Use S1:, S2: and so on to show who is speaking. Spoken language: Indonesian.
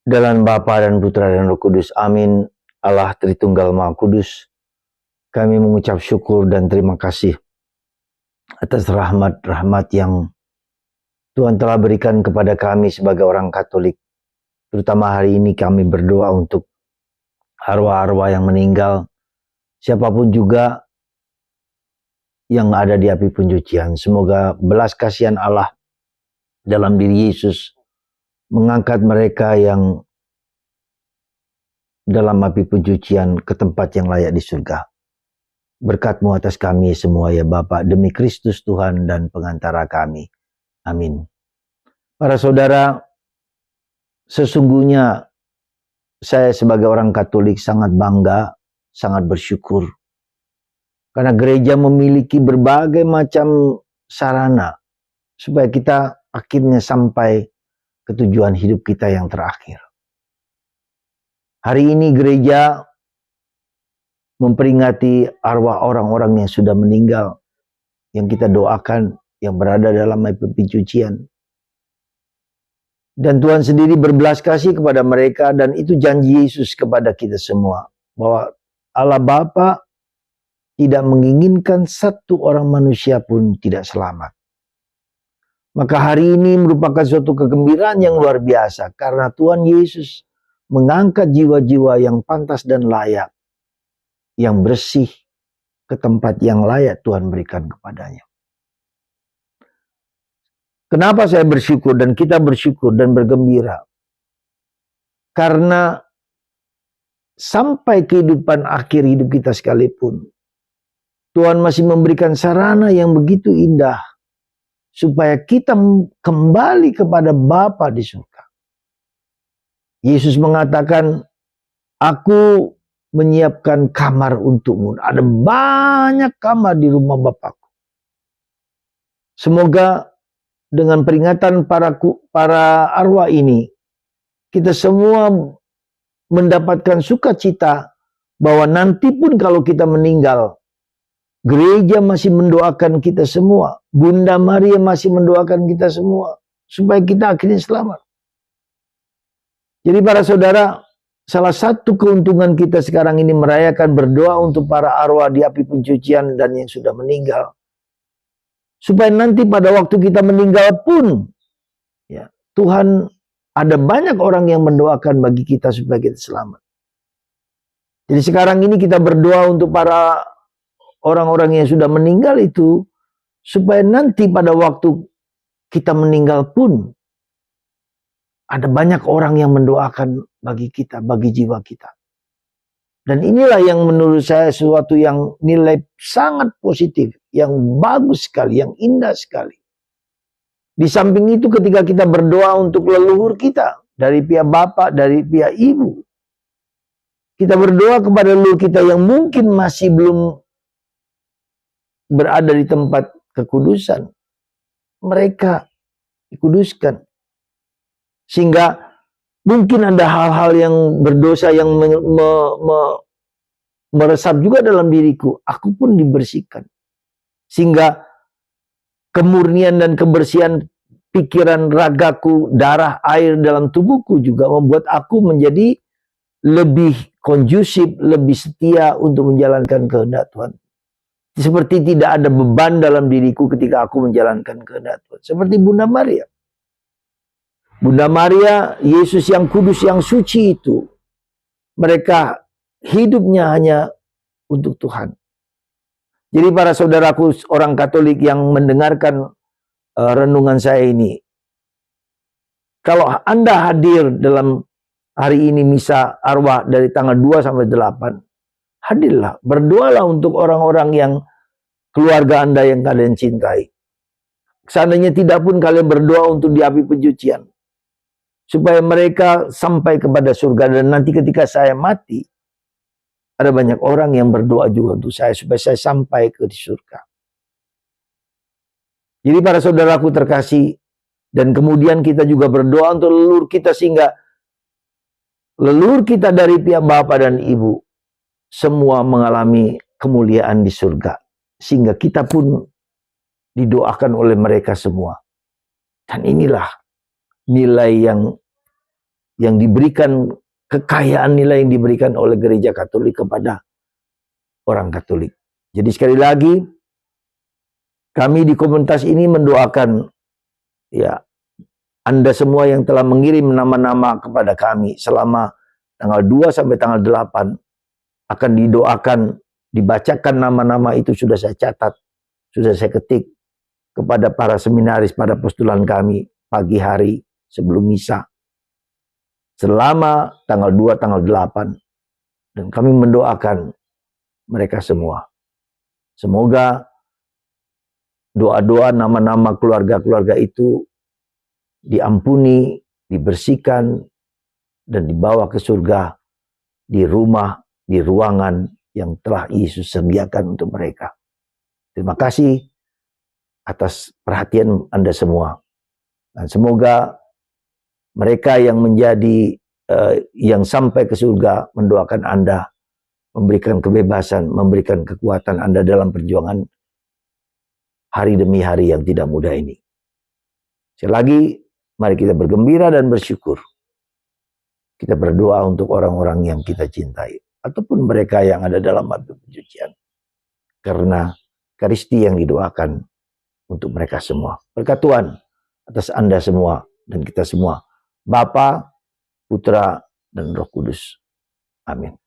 S1: Dalam Bapa dan Putra dan Roh Kudus. Amin. Allah Tritunggal Maha Kudus. Kami mengucap syukur dan terima kasih atas rahmat-rahmat yang Tuhan telah berikan kepada kami sebagai orang Katolik. Terutama hari ini kami berdoa untuk arwah-arwah yang meninggal. Siapapun juga yang ada di api pencucian. Semoga belas kasihan Allah dalam diri Yesus mengangkat mereka yang dalam api pencucian ke tempat yang layak di surga. Berkat-Mu atas kami semua ya Bapa, demi Kristus Tuhan dan pengantara kami. Amin. Para saudara, sesungguhnya saya sebagai orang Katolik sangat bangga, sangat bersyukur. Karena gereja memiliki berbagai macam sarana supaya kita akhirnya sampai ke tujuan hidup kita yang terakhir. Hari ini gereja memperingati arwah orang-orang yang sudah meninggal, yang kita doakan, yang berada dalam api pencucian. Dan Tuhan sendiri berbelas kasih kepada mereka, dan itu janji Yesus kepada kita semua, bahwa Allah Bapa tidak menginginkan satu orang manusia pun tidak selamat. Maka hari ini merupakan suatu kegembiraan yang luar biasa, karena Tuhan Yesus mengangkat jiwa-jiwa yang pantas dan layak, yang bersih ke tempat yang layak Tuhan berikan kepadanya. Kenapa saya bersyukur dan kita bersyukur dan bergembira? Karena sampai kehidupan akhir hidup kita sekalipun, Tuhan masih memberikan sarana yang begitu indah supaya kita kembali kepada Bapa di surga. Yesus mengatakan, aku menyiapkan kamar untukmu. Ada banyak kamar di rumah Bapakku. Semoga dengan peringatan para arwah ini, kita semua mendapatkan sukacita bahwa nanti pun kalau kita meninggal, gereja masih mendoakan kita semua. Bunda Maria masih mendoakan kita semua. Supaya kita akhirnya selamat. Jadi para saudara, salah satu keuntungan kita sekarang ini merayakan berdoa untuk para arwah di api pencucian dan yang sudah meninggal. Supaya nanti pada waktu kita meninggal pun, ya, Tuhan ada banyak orang yang mendoakan bagi kita supaya kita selamat. Jadi sekarang ini kita berdoa untuk para orang-orang yang sudah meninggal itu, supaya nanti pada waktu kita meninggal pun, ada banyak orang yang mendoakan bagi kita, bagi jiwa kita. Dan inilah yang menurut saya sesuatu yang nilai sangat positif, yang bagus sekali, yang indah sekali. Di samping itu ketika kita berdoa untuk leluhur kita, dari pihak bapak, dari pihak ibu, kita berdoa kepada leluhur kita yang mungkin masih belum berada di tempat kekudusan, mereka dikuduskan. Sehingga mungkin ada hal-hal yang berdosa yang meresap juga dalam diriku. Aku pun dibersihkan. Sehingga kemurnian dan kebersihan pikiran, ragaku, darah, air dalam tubuhku juga membuat aku menjadi lebih kondusif, lebih setia untuk menjalankan kehendak Tuhan. Seperti tidak ada beban dalam diriku ketika aku menjalankan kehendak Tuhan. Seperti Bunda Maria. Bunda Maria, Yesus yang kudus, yang suci itu, mereka hidupnya hanya untuk Tuhan. Jadi para saudaraku orang Katolik yang mendengarkan renungan saya ini, kalau Anda hadir dalam hari ini misa arwah dari tanggal 2 sampai 8, hadirlah, berdoalah untuk orang-orang yang keluarga Anda yang kalian cintai. Seandainya tidak pun kalian berdoa untuk di api pencucian, supaya mereka sampai kepada surga. Dan nanti ketika saya mati, ada banyak orang yang berdoa juga untuk saya, supaya saya sampai ke di surga. Jadi para saudaraku terkasih, dan kemudian kita juga berdoa untuk leluhur kita, sehingga leluhur kita dari pihak Bapa dan Ibu, semua mengalami kemuliaan di surga. Sehingga kita pun didoakan oleh mereka semua. Dan inilah nilai yang yang diberikan, kekayaan nilai yang diberikan oleh gereja Katolik kepada orang Katolik. Jadi sekali lagi, kami di komunitas ini mendoakan ya Anda semua yang telah mengirim nama-nama kepada kami selama tanggal 2 sampai tanggal 8 akan didoakan, dibacakan nama-nama itu sudah saya catat, sudah saya ketik kepada para seminaris, pada postulan kami pagi hari sebelum misa. Selama tanggal 2, tanggal 8. Dan kami mendoakan mereka semua. Semoga doa-doa nama-nama keluarga-keluarga itu diampuni, dibersihkan, dan dibawa ke surga di rumah, di ruangan yang telah Yesus sediakan untuk mereka. Terima kasih atas perhatian Anda semua. Dan semoga mereka yang menjadi yang sampai ke surga mendoakan Anda, memberikan kebebasan, memberikan kekuatan Anda dalam perjuangan hari demi hari yang tidak mudah ini. Sekali lagi, mari kita bergembira dan bersyukur. Kita berdoa untuk orang-orang yang kita cintai, ataupun mereka yang ada dalam batu pencucian. Karena Karisti yang didoakan untuk mereka semua. Berkat Tuhan atas Anda semua dan kita semua. Bapa, Putra, dan Roh Kudus. Amin.